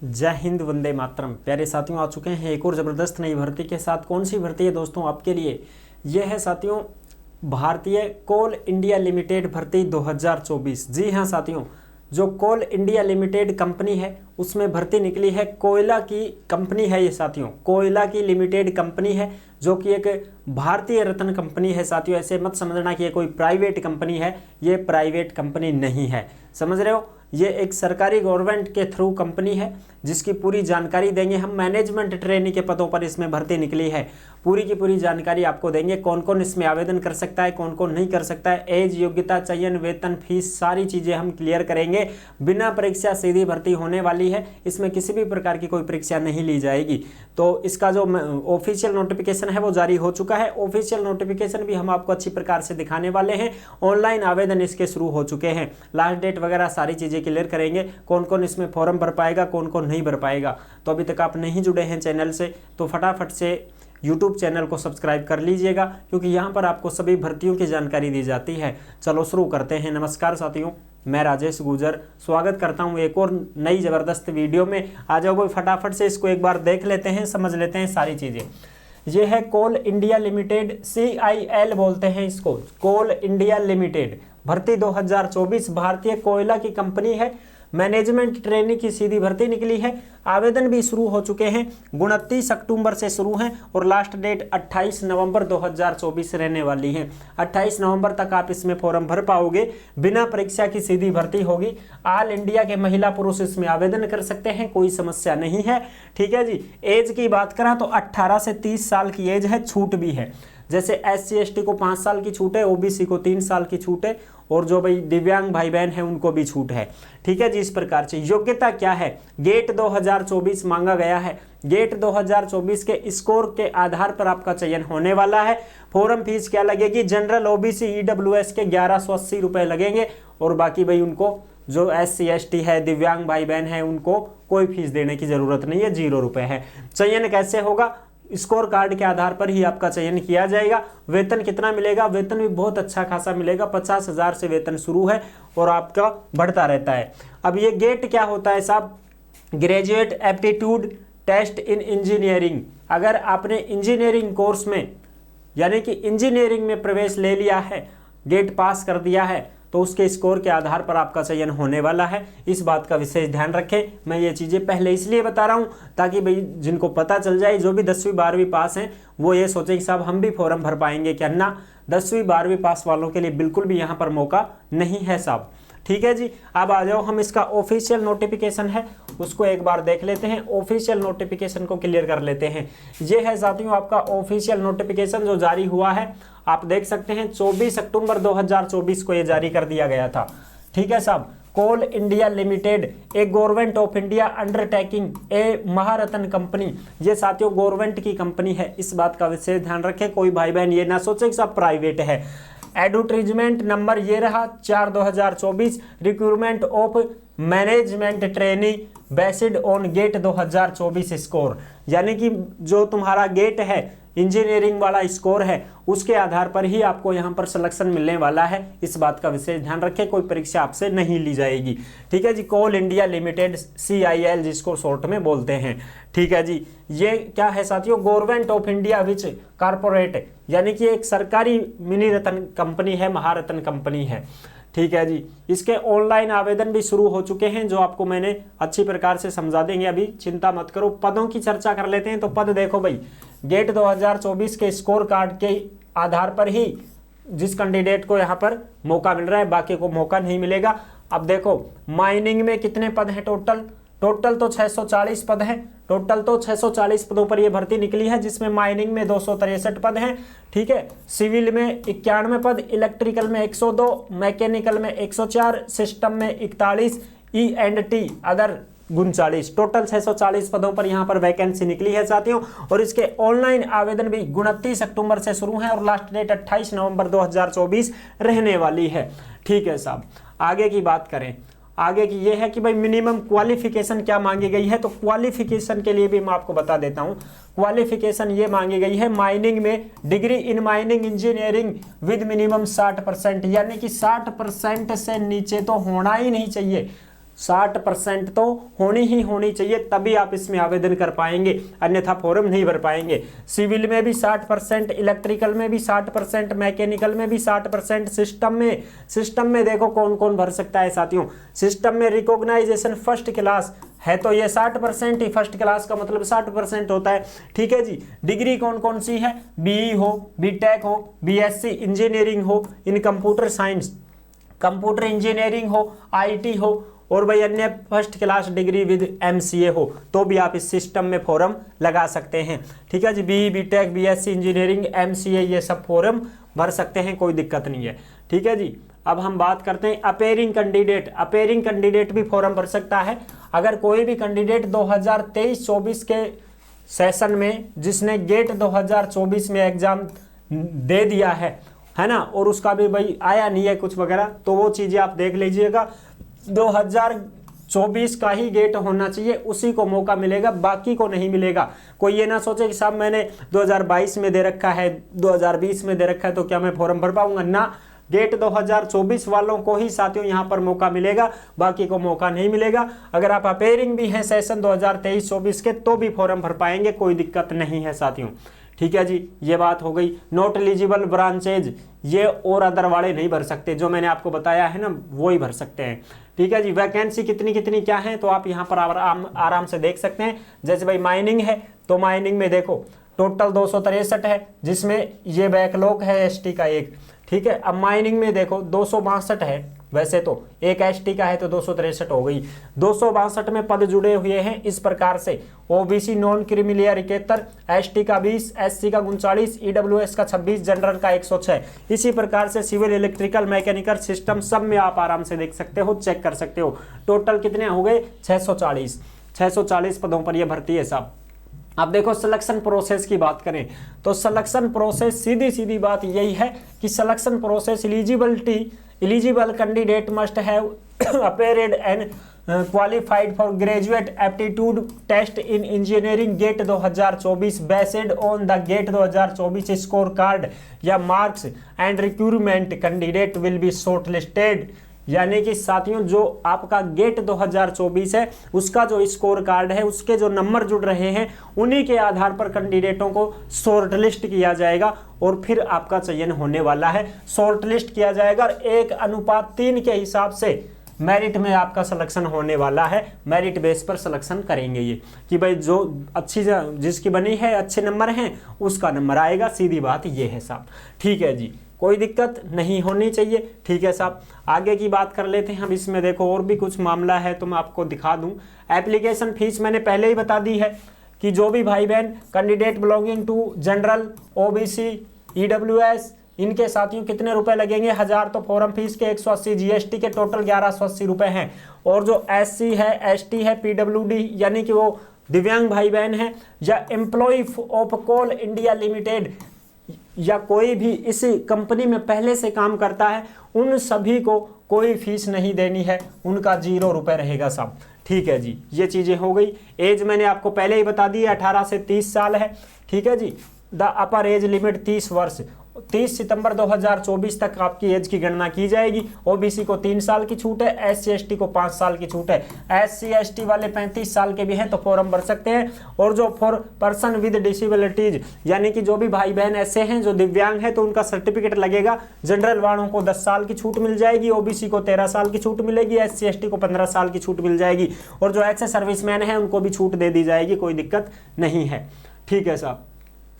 जय हिंद, वंदे मातरम। प्यारे साथियों, आ चुके हैं एक और ज़बरदस्त नई भर्ती के साथ। कौन सी भर्ती है दोस्तों आपके लिए? यह है साथियों भारतीय कोल इंडिया लिमिटेड भर्ती 2024। जी हाँ साथियों, जो कोल इंडिया लिमिटेड कंपनी है उसमें भर्ती निकली है। कोयला की कंपनी है ये साथियों, कोयला की लिमिटेड कंपनी है जो कि एक भारतीय रत्न कंपनी है साथियों। ऐसे मत समझना कि ये कोई प्राइवेट कंपनी है, ये प्राइवेट कंपनी नहीं है, समझ रहे हो। ये एक सरकारी गवर्नमेंट के थ्रू कंपनी है जिसकी पूरी जानकारी देंगे हम। मैनेजमेंट ट्रेनी के पदों पर इसमें भर्ती निकली है। पूरी की पूरी जानकारी आपको देंगे, कौन कौन इसमें आवेदन कर सकता है, कौन कौन नहीं कर सकता है, एज, योग्यता, चयन, वेतन, फीस, सारी चीज़ें हम क्लियर करेंगे। बिना परीक्षा सीधी भर्ती होने वाली है, इसमें किसी भी प्रकार की कोई परीक्षा नहीं ली जाएगी। तो इसका जो ऑफिशियल नोटिफिकेशन है वो जारी हो चुका है। ऑफिशियल नोटिफिकेशन भी हम आपको अच्छी प्रकार से दिखाने वाले हैं। ऑनलाइन आवेदन इसके शुरू हो चुके हैं, लास्ट डेट वगैरह सारी चीज़ें क्लियर करेंगे। कौन कौन इसमें फॉर्म भर पाएगा, कौन कौन नहीं भर पाएगा। तो अभी तक आप नहीं जुड़े हैं चैनल से तो फटाफट से यूट्यूब चैनल को सब्सक्राइब कर लीजिएगा, क्योंकि यहाँ पर आपको सभी भर्तियों की जानकारी दी जाती है। चलो शुरू करते हैं। नमस्कार साथियों, मैं राजेश गुजर स्वागत करता हूँ एक और नई ज़बरदस्त वीडियो में। आ जाओ भाई, फटाफट से इसको एक बार देख लेते हैं, समझ लेते हैं सारी चीज़ें। ये है कोल इंडिया लिमिटेड, CIL बोलते हैं इसको, कोल इंडिया लिमिटेड। भर्ती 2024 भारतीय कोयला की कंपनी है। मैनेजमेंट ट्रेनी की सीधी भर्ती निकली है। आवेदन भी शुरू हो चुके हैं। 29 अक्टूबर से शुरू हैं और लास्ट डेट 28 नवंबर 2024 रहने वाली है। 28 नवंबर तक आप इसमें फॉर्म भर पाओगे। बिना परीक्षा की सीधी भर्ती होगी। ऑल इंडिया के महिला पुरुष इसमें आवेदन कर सकते हैं, कोई समस्या नहीं है। ठीक है जी। एज की बात करें तो 18 से 30 साल की एज है, छूट भी है। जैसे SC ST को 5 साल की छूट है, OBC को 3 साल की छूट है, और जो भाई दिव्यांग भाई बहन है उनको भी छूट है। ठीक है जी। इस प्रकार से योग्यता क्या है, गेट 2024 मांगा गया है। गेट 2024 के स्कोर के आधार पर आपका चयन होने वाला है। फॉर्म फीस क्या लगेगी, जनरल OBC EWS के 1180 रुपये लगेंगे, और बाकी भाई उनको जो SC ST है, दिव्यांग भाई बहन है, उनको कोई फीस देने की जरूरत नहीं है, 0 रुपये है। चयन कैसे होगा, स्कोर कार्ड के आधार पर ही आपका चयन किया जाएगा। वेतन कितना मिलेगा, वेतन भी बहुत अच्छा खासा मिलेगा। 50,000 से वेतन शुरू है और आपका बढ़ता रहता है। अब ये गेट क्या होता है साहब, graduate aptitude test in engineering. अगर आपने इंजीनियरिंग कोर्स में यानी कि इंजीनियरिंग में प्रवेश ले लिया है, गेट पास कर दिया है, तो उसके स्कोर के आधार पर आपका चयन होने वाला है। इस बात का विशेष ध्यान रखें। मैं ये चीज़ें पहले इसलिए बता रहा हूँ ताकि भाई जिनको पता चल जाए, जो भी 10वीं 12वीं पास हैं वो ये सोचें कि साहब हम भी फॉर्म भर पाएंगे क्या। ना, 10वीं 12वीं पास वालों के लिए बिल्कुल भी यहाँ पर मौका नहीं है साहब। ठीक है जी। अब आ जाओ, हम इसका ऑफिशियल नोटिफिकेशन है उसको एक बार देख लेते हैं। ऑफिशियल नोटिफिकेशन को क्लियर कर लेते हैं। ये है साथियों आपका ऑफिशियल नोटिफिकेशन जो जारी हुआ है। आप देख सकते हैं 24 अक्टूबर 2024 को ये जारी कर दिया गया था। ठीक है साहब। कोल इंडिया लिमिटेड एक government of India undertaking, A Maharatna company. ये साथियों गवर्नमेंट की कंपनी है, इस बात का विशेष ध्यान रखें। कोई भाई बहन ये ना सोचे कि सब प्राइवेट है। एडवर्टीजमेंट नंबर ये रहा 4/2024। Recruitment of management trainee based on GATE 2024 score, यानी कि जो तुम्हारा गेट है, इंजीनियरिंग वाला स्कोर है, उसके आधार पर ही आपको यहाँ पर सिलेक्शन मिलने वाला है। इस बात का विशेष ध्यान रखें, कोई परीक्षा आपसे नहीं ली जाएगी। ठीक है जी। कोल इंडिया लिमिटेड, CIL जिसको शॉर्ट में बोलते हैं। ठीक है जी। ये क्या है साथियों, government of India which corporate, यानी कि एक सरकारी मिनी रत्न कंपनी है, महारत्न कंपनी है। ठीक है जी। इसके ऑनलाइन आवेदन भी शुरू हो चुके हैं, जो आपको मैंने अच्छी प्रकार से समझा देंगे, अभी चिंता मत करो। पदों की चर्चा कर लेते हैं। तो पद देखो भाई, गेट 2024 के स्कोर कार्ड के आधार पर ही जिस कैंडिडेट को यहाँ पर मौका मिल रहा है, बाकी को मौका नहीं मिलेगा। अब देखो माइनिंग में कितने पद हैं टोटल तो 640 पद हैं। टोटल तो 640 पदों पर यह भर्ती निकली है, जिसमें माइनिंग में 263 पद हैं। ठीक है। सिविल में 91 पद, इलेक्ट्रिकल में 102, मैकेनिकल में 104, सिस्टम में 41, E&T अदर 39। टोटल 640 पदों पर यहाँ पर वैकेंसी निकली है साथियों। और इसके ऑनलाइन आवेदन भी 29 अक्टूबर से शुरू है और लास्ट डेट 28 नवंबर 2024 रहने वाली है। ठीक है साहब। आगे की बात करें, आगे की ये है कि भाई मिनिमम क्वालिफिकेशन क्या मांगी गई है। तो क्वालिफिकेशन के लिए भी मैं आपको बता देता हूँ। क्वालिफिकेशन ये मांगी गई है, माइनिंग में degree in mining engineering with minimum 60%, यानी कि 60% से नीचे तो होना ही नहीं चाहिए। 60% तो होनी चाहिए, तभी आप इसमें आवेदन कर पाएंगे, अन्यथा फॉर्म नहीं भर पाएंगे। सिविल में भी 60%, इलेक्ट्रिकल में भी 60%, मैकेनिकल में भी 60%, सिस्टम में देखो कौन कौन भर सकता है साथियों। सिस्टम में रिकॉग्नाइजेशन फर्स्ट क्लास है तो ये 60% ही, फर्स्ट क्लास का मतलब 60% होता है, ठीक है जी। डिग्री कौन कौन सी है, बीई हो, बीटेक हो, बीएससी इंजीनियरिंग हो इन कंप्यूटर साइंस, कंप्यूटर इंजीनियरिंग हो, आईटी हो, और भाई अन्य first class degree with MCA हो तो भी आप इस सिस्टम में फॉर्म लगा सकते हैं, ठीक है जी। BE, BTech, BSc engineering, MCA ये सब फॉर्म भर सकते हैं, कोई दिक्कत नहीं है, ठीक है जी। अब हम बात करते हैं अपेयरिंग कैंडिडेट भी फॉर्म भर सकता है। अगर कोई भी कैंडिडेट 2023-24 के सेशन में जिसने गेट 2024 में एग्जाम दे दिया है ना, और उसका भी भाई आया नहीं है कुछ वगैरह, तो वो चीजें आप देख लीजिएगा। 2024 का ही गेट होना चाहिए, उसी को मौका मिलेगा, बाकी को नहीं मिलेगा। कोई ये ना सोचे कि साहब मैंने 2022 में दे रखा है, 2020 में दे रखा है तो क्या मैं फॉर्म भर पाऊंगा ना। गेट 2024 वालों को ही साथियों यहाँ पर मौका मिलेगा, बाकी को मौका नहीं मिलेगा। अगर आप अपेयरिंग भी हैं सेशन 2023-24 के तो भी फॉर्म भर पाएंगे, कोई दिक्कत नहीं है साथियों, ठीक है जी। ये बात हो गई। नॉट एलिजिबल ब्रांचेज ये और अदर वाले नहीं भर सकते, जो मैंने आपको बताया है ना वो ही भर सकते हैं, ठीक है जी। वैकेंसी कितनी कितनी क्या है तो आप यहाँ पर आराम से देख सकते हैं। जैसे भाई माइनिंग है तो माइनिंग में देखो टोटल 263 है, जिसमें ये बैकलॉग है एसटी का एक, ठीक है। अब माइनिंग में देखो 262 है, वैसे तो एक एसटी का है तो 263 हो गई। 262 में पद जुड़े हुए हैं इस प्रकार से, ओबीसी नॉन क्रीमिलियर 71, एसटी का 20, एससी का 39, ईडब्ल्यूएस का 26, जनरल का 106। इसी प्रकार से सिविल, इलेक्ट्रिकल, मैकेनिकल, सिस्टम सब में आप आराम से देख सकते हो, चेक कर सकते हो। टोटल कितने हो गए 640 पदों पर यह भर्ती है साहब। अब देखो सिलेक्शन प्रोसेस की बात करें तो सिलेक्शन प्रोसेस सीधी बात यही है कि selection process eligible candidate must have appeared and qualified for graduate aptitude test in engineering GATE 2024 based on the GATE 2024 स्कोर कार्ड या marks and recruitment candidate will be shortlisted. यानी कि साथियों जो आपका गेट 2024 है उसका जो स्कोर कार्ड है, उसके जो नंबर जुड़ रहे हैं, उन्हीं के आधार पर कैंडिडेटों को शॉर्टलिस्ट किया जाएगा और फिर आपका चयन होने वाला है। शॉर्टलिस्ट किया जाएगा और 1:3 के हिसाब से मेरिट में आपका सिलेक्शन होने वाला है। मेरिट बेस पर सिलेक्शन करेंगे ये कि भाई जो अच्छी जिसकी बनी है अच्छे नंबर हैं उसका नंबर आएगा, सीधी बात ये है साहब, ठीक है जी। कोई दिक्कत नहीं होनी चाहिए, ठीक है साहब। आगे की बात कर लेते हैं हम। इसमें देखो और भी कुछ मामला है तो मैं आपको दिखा दूं। एप्लीकेशन फीस मैंने पहले ही बता दी है कि जो भी भाई बहन candidate belonging to general, OBC, EWS इनके साथियों कितने रुपए लगेंगे 1000 तो फॉर्म फीस के 180, जीएसटी के टोटल 1180 रुपए हैं। और जो एससी है, एसटी है, पीडब्ल्यूडी यानी कि वो दिव्यांग भाई बहन है या employ of Coal India Limited या कोई भी इस कंपनी में पहले से काम करता है, उन सभी को कोई फीस नहीं देनी है, उनका 0 रुपए रहेगा साहब, ठीक है जी। ये चीजें हो गई। एज मैंने आपको पहले ही बता दी है 18 से 30 साल है, ठीक है जी। द अपर एज लिमिट 30 वर्ष, 30 सितंबर 2024 तक आपकी एज की गणना की जाएगी। ओबीसी को 3 साल की छूट है, एससी एसटी को 5 साल की छूट है। एससी एसटी वाले 35 साल के भी हैं तो फॉर्म भर सकते हैं। और जो फॉर पर्सन विद डिसेबिलिटीज यानी कि जो भी भाई बहन ऐसे हैं जो दिव्यांग है तो उनका सर्टिफिकेट लगेगा। जनरल वालों को 10 साल की छूट मिल जाएगी, ओबीसी को 13 साल की छूट मिलेगी, एससी एसटी को 15 साल की छूट मिल जाएगी। और जो एक्स सर्विसमैन है उनको भी छूट दे दी जाएगी, कोई दिक्कत नहीं है, ठीक है साहब।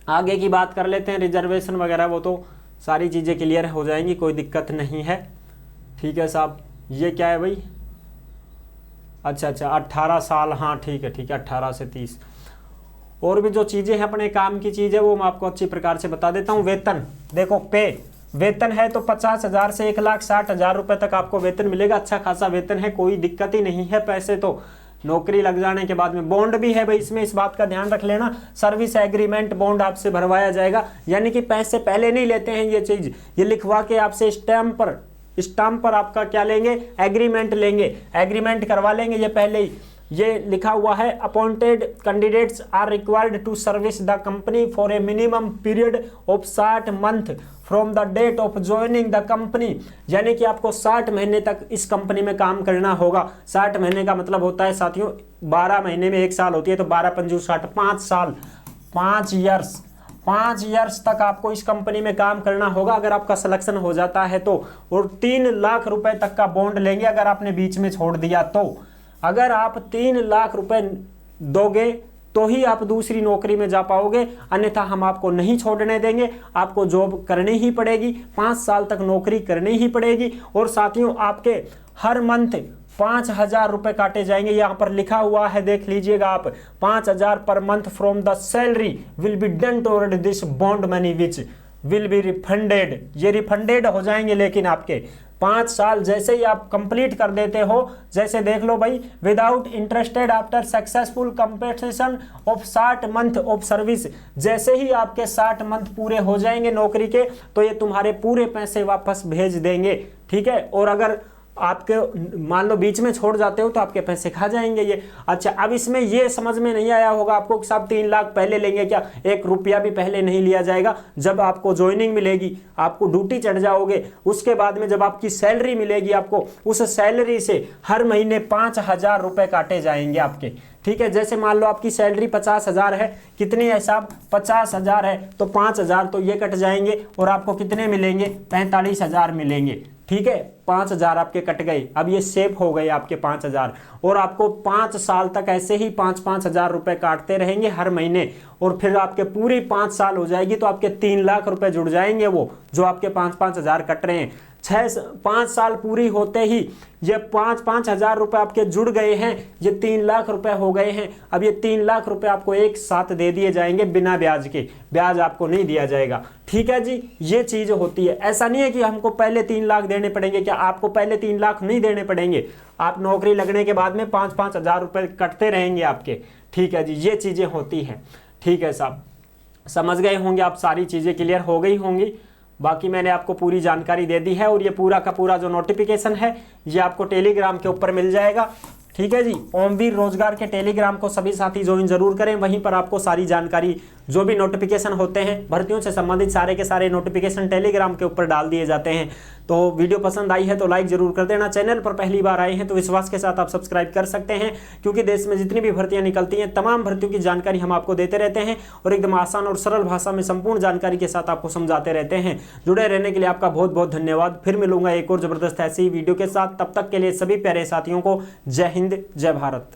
आगे की बात कर लेते हैं। रिजर्वेशन वगैरह वो तो सारी चीज़ें क्लियर हो जाएंगी, कोई दिक्कत नहीं है, ठीक है साहब। ये क्या है भाई, अच्छा 18 साल, हाँ ठीक है 18 से 30। और भी जो चीज़ें हैं अपने काम की चीज़ है वो मैं आपको अच्छी प्रकार से बता देता हूँ। वेतन देखो, पे वेतन है तो 50,000 से 1,60,000 रुपये तक आपको वेतन मिलेगा। अच्छा खासा वेतन है, कोई दिक्कत ही नहीं है। पैसे तो नौकरी लग जाने के बाद में बॉन्ड भी है भाई, इसमें इस बात का ध्यान रख लेना, सर्विस एग्रीमेंट बॉन्ड आपसे भरवाया जाएगा। यानी कि पैसे पहले नहीं लेते हैं, ये चीज ये लिखवा के आपसे स्टाम्प पर आपका क्या लेंगे, एग्रीमेंट लेंगे, एग्रीमेंट करवा लेंगे ये पहले ही। ये लिखा हुआ है appointed candidates are required to service the company for a minimum period of 60 month from the date of joining the company, यानी कि आपको 60 महीने तक इस कंपनी में काम करना होगा। 60 महीने का मतलब होता है साथियों 12 महीने में 1 साल होती है, तो 12 पंजू 60, 5 साल, 5 ईयर्स तक आपको इस कंपनी में काम करना होगा अगर आपका सिलेक्शन हो जाता है तो। और 3 लाख रुपए तक का बॉन्ड लेंगे अगर आपने बीच में छोड़ दिया तो। अगर आप 3 लाख रुपए दोगे तो ही आप दूसरी नौकरी में जा पाओगे, अन्यथा हम आपको नहीं छोड़ने देंगे, आपको जॉब करनी ही पड़ेगी, 5 साल तक नौकरी करनी ही पड़ेगी। और साथियों आपके हर मंथ 5,000 रुपए काटे जाएंगे, यहाँ पर लिखा हुआ है देख लीजिएगा आप, 5,000 per month from the salary will be done toward this bond money which will be refunded, ये रिफंडेड हो जाएंगे। लेकिन आपके 5 साल जैसे ही आप कंप्लीट कर देते हो, जैसे देख लो भाई, without interested after successful completion of 60 month of service, जैसे ही आपके 60 मंथ पूरे हो जाएंगे नौकरी के तो ये तुम्हारे पूरे पैसे वापस भेज देंगे, ठीक है। और अगर आपके मान लो बीच में छोड़ जाते हो तो आपके पैसे खा जाएंगे ये। अच्छा, अब इसमें ये समझ में नहीं आया होगा आपको कि साहब 3 लाख पहले लेंगे क्या? 1 रुपया भी पहले नहीं लिया जाएगा। जब आपको ज्वाइनिंग मिलेगी, आपको ड्यूटी चढ़ जाओगे, उसके बाद में जब आपकी सैलरी मिलेगी आपको, उस सैलरी से हर महीने 5,000 रुपए काटे जाएंगे आपके, ठीक है। जैसे मान लो आपकी सैलरी 50,000 है, कितनी है साहब? 50,000 है, तो 5,000 तो ये कट जाएंगे और आपको कितने मिलेंगे? 45,000 मिलेंगे, ठीक है। 5,000 आपके कट गए, अब ये सेव हो गए आपके 5,000, और आपको 5 साल तक ऐसे ही 5-5 हजार रुपए काटते रहेंगे हर महीने, और फिर आपके पूरी 5 साल हो जाएगी तो आपके 3 लाख रुपए जुड़ जाएंगे, वो जो आपके 5-5 हजार कट रहे हैं। 5 साल पूरी होते ही ये 5-5 हजार रुपए आपके जुड़ गए हैं, ये 3 लाख रुपए हो गए हैं। अब ये 3 लाख रुपए आपको एक साथ दे दिए जाएंगे बिना ब्याज के, ब्याज आपको नहीं दिया जाएगा, ठीक है जी। ये चीज होती है, ऐसा नहीं है कि हमको पहले 3 लाख देने पड़ेंगे, क्या आपको पहले 3 लाख नहीं देने पड़ेंगे, आप नौकरी लगने के बाद में 5-5 हजार रुपए कटते रहेंगे आपके, ठीक है जी। ये चीजें होती हैं, ठीक है साहब, समझ गए होंगे आप, सारी चीजें क्लियर हो गई होंगी। बाकी मैंने आपको पूरी जानकारी दे दी है, और ये पूरा का पूरा जो नोटिफिकेशन है ये आपको टेलीग्राम के ऊपर मिल जाएगा, ठीक है जी। ओमवीर रोजगार के टेलीग्राम को सभी साथी ज्वाइन जरूर करें, वहीं पर आपको सारी जानकारी, जो भी नोटिफिकेशन होते हैं भर्तियों से संबंधित, सारे के सारे नोटिफिकेशन टेलीग्राम के ऊपर डाल दिए जाते हैं। तो वीडियो पसंद आई है तो लाइक जरूर कर देना, चैनल पर पहली बार आए हैं तो विश्वास के साथ आप सब्सक्राइब कर सकते हैं, क्योंकि देश में जितनी भी भर्तियां निकलती हैं तमाम भर्तियों की जानकारी हम आपको देते रहते हैं, और एकदम आसान और सरल भाषा में संपूर्ण जानकारी के साथ आपको समझाते रहते हैं। जुड़े रहने के लिए आपका बहुत बहुत धन्यवाद। फिर मिलूंगा एक और जबरदस्त ऐसी वीडियो के साथ, तब तक के लिए सभी प्यारे साथियों को जय हिंद, जय भारत।